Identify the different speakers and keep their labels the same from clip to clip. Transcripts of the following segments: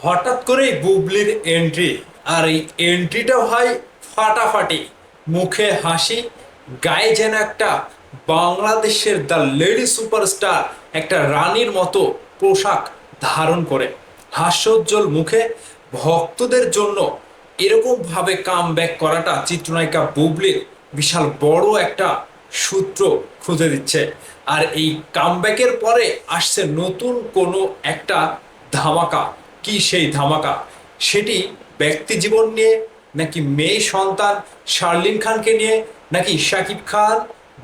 Speaker 1: হঠাৎ করেই বুবলির এন্ট্রি, আর এই এন্ট্রিটা হয় ফাটাফাটি, মুখে হাসি, গায়ে যেন একটা বাংলাদেশের দ্য লেডি সুপারস্টার একটা রানীর মতো পোশাক ধারণ করে হাস্যোজ্জ্বল মুখে ভক্তদের জন্য এরকম ভাবে কাম ব্যাক করাটা চিত্রনায়িকা বুবলির বিশাল বড় একটা সূত্র খুঁজে দিচ্ছে। আর এই কামব্যাকের পরে আসছে নতুন কোনো একটা ধামাকা। কি সেই ধামাকা? সেটি ব্যক্তি জীবন নিয়ে, নাকি মেয়ে সন্তান শার্লিন খানকে নিয়ে, নাকি শাকিব খান,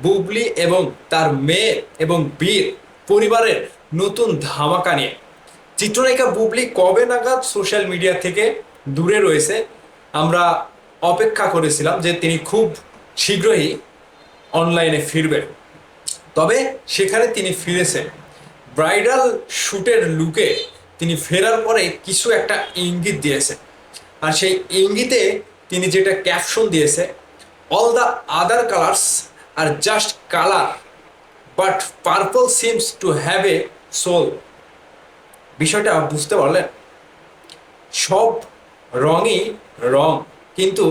Speaker 1: বুবলি এবং তার মেয়ে এবং বীর পরিবারের নতুন ধামাকা নিয়ে? চিত্রনায়িকা বুবলি কবে নাগাদ সোশ্যাল মিডিয়া থেকে দূরে রয়েছে? আমরা অপেক্ষা করেছিলাম যে তিনি খুব শীঘ্রই অনলাইনে ফিরবেন, তবে সেখানে তিনি ফিরেছেন ব্রাইডাল শ্যুটের লুকে। তিনি ফেরার পরে কিছু একটা ইঙ্গিত দিয়েছে, আর সেই ইঙ্গিতে তিনি যেটা ক্যাপশন দিয়েছে, all the other colours are just colour, but purple seems to have a soul. বিষয়টা বুঝতে পারলেন? সব রঙই রং, কিন্তু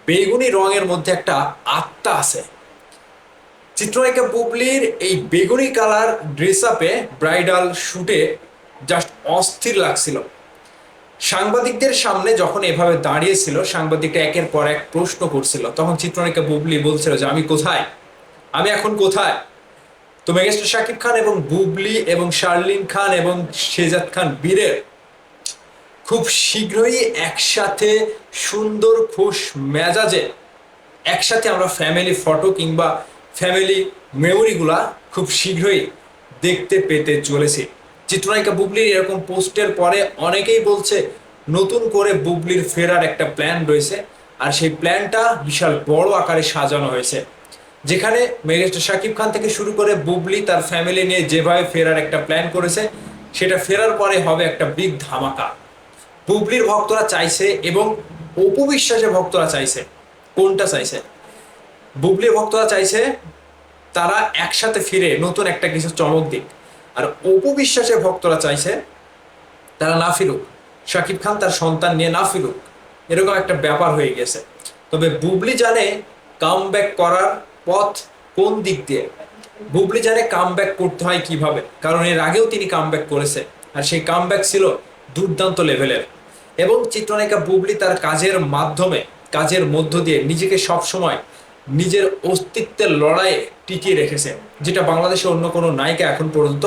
Speaker 1: বেগুনি রঙের মধ্যে একটা আত্মা আছে। চিত্রনায়িকা বুবলির এই বেগুনি কালার ড্রেস আপে ব্রাইডাল শ্যুটে জাস্ট অস্থির লাগছিল। সাংবাদিকদের সামনে যখন এভাবে দাঁড়িয়েছিল, সাংবাদিকরা একের পর এক প্রশ্ন করছিল, তখন চিত্রনায়িকা বুবলি বলছিল যে আমি কোথায়, আমি এখন কোথায়? তো মেগাস্টার শাকিব খান এবং বুবলি এবং শার্লিন খান এবং শেজাদ খান বীরের খুব শীঘ্রই একসাথে সুন্দর খুশ মেজাজে একসাথে আমরা ফ্যামিলি ফটো কিংবা ফ্যামিলি মেমোরিগুলা খুব শীঘ্রই দেখতে পেতে চলেছি। চিত্রনায়িকা বুবলির এরকম পোস্টের পরে অনেকেই বলছে নতুন করে বুবলির ফেরার একটা প্ল্যান রয়েছে, আর সেই প্ল্যানটা বিশাল বড় আকারে সাজানো হয়েছে, যেখানে মেগাস্টার শাকিব খান থেকে শুরু করে বুবলি তার ফ্যামিলি নিয়ে যেভাবে ফেরার একটা প্ল্যান করেছে, সেটা ফেরার পরে হবে একটা বিগ ধামাকা। বুবলির ভক্তরা চাইছে এবং অপু বিশ্বাসের ভক্তরা চাইছে, কোনটা চাইছে? বুবলির ভক্তরা চাইছে তারা একসাথে ফিরে নতুন একটা কিছু চমক দিক, আর অপু বিশ্বাসের ভক্তরা চাইছে তারা না ফিরুক, শাকিব খান তার সন্তান নিয়ে না ফিরুক, এরকম একটা ব্যাপার হয়ে গেছে। তবে বুবলি জানে কাম ব্যাক করার পথ কোন দিক দিয়ে, বুবলি জানে কাম ব্যাক করতে হয় কিভাবে, কারণ এর আগেও তিনি কাম ব্যাক করেছে, আর সেই কাম ব্যাক ছিল দুর্দান্ত লেভেলের। এবং চিত্রনায়িকা বুবলি তার কাজের মাধ্যমে, কাজের মধ্য দিয়ে নিজেকে সবসময় নিজের অস্তিত্বের লড়াইয়ে টিকিয়ে রেখেছে, যেটা বাংলাদেশে অন্য কোনো নায়িকা এখন পর্যন্ত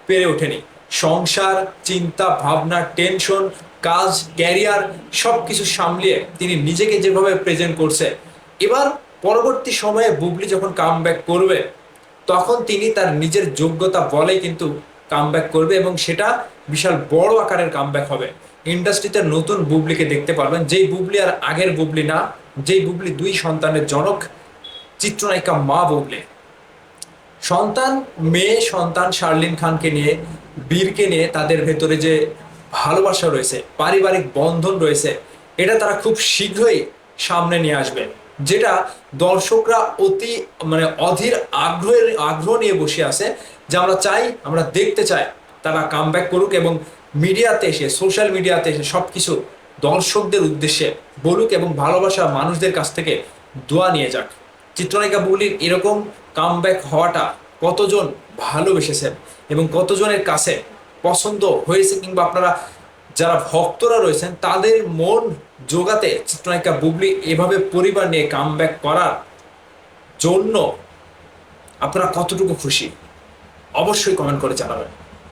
Speaker 1: পেরে ওঠেনি। সংসার, চিন্তা ভাবনা, টেনশন, কাজ, ক্যারিয়ার সব কিছু সামলিয়ে তিনি নিজেকে যেভাবে প্রেজেন্ট করছে, এবার পরবর্তী সময়ে বুবলি যখন কাম ব্যাক করবে, তখন তিনি তার নিজের যোগ্যতা বলে কিন্তু কাম ব্যাক করবে, এবং সেটা বিশাল বড় আকারের কাম ব্যাক হবে। ইন্ডাস্ট্রিতে নতুন বুবলিকে দেখতে পারবেন, যেই বুবলি আর আগের বুবলি না, যেই বুবলি দুই সন্তানের জনক, চিত্রনায়িকা মা বুবলি। সন্তান, মেয়ে সন্তান শার্লিন খানকে নিয়ে, বীরকে নিয়ে তাদের ভেতরে যে ভালোবাসা রয়েছে, পারিবারিক বন্ধন রয়েছে, এটা তারা খুব শীঘ্রই সামনে নিয়ে আসবে, যেটা দর্শকরা অতি অধীর আগ্রহ নিয়ে বসে আছে, যে আমরা চাই, আমরা দেখতে চাই তারা কাম ব্যাক করুক এবং মিডিয়াতে এসে, সোশ্যাল মিডিয়াতে এসে সব কিছু দর্শকদের উদ্দেশ্যে বলুক এবং ভালোবাসা মানুষদের কাছ থেকে দোয়া নিয়ে যাক। চিত্রনায়িকা বুবলির এরকম কামব্যাক হওয়াটা কতজন ভালোবেসেছেন এবং কতজনের কাছে পছন্দ হয়েছে, কিংবা আপনারা যারা ভক্তরা রয়েছেন তাদের মন জোগাতে চিত্রনায়িকা বুবলি এভাবে পরিবার নিয়ে কামব্যাক করার জন্য আপনারা কতটুকু খুশি, অবশ্যই কমেন্ট করে জানাবেন।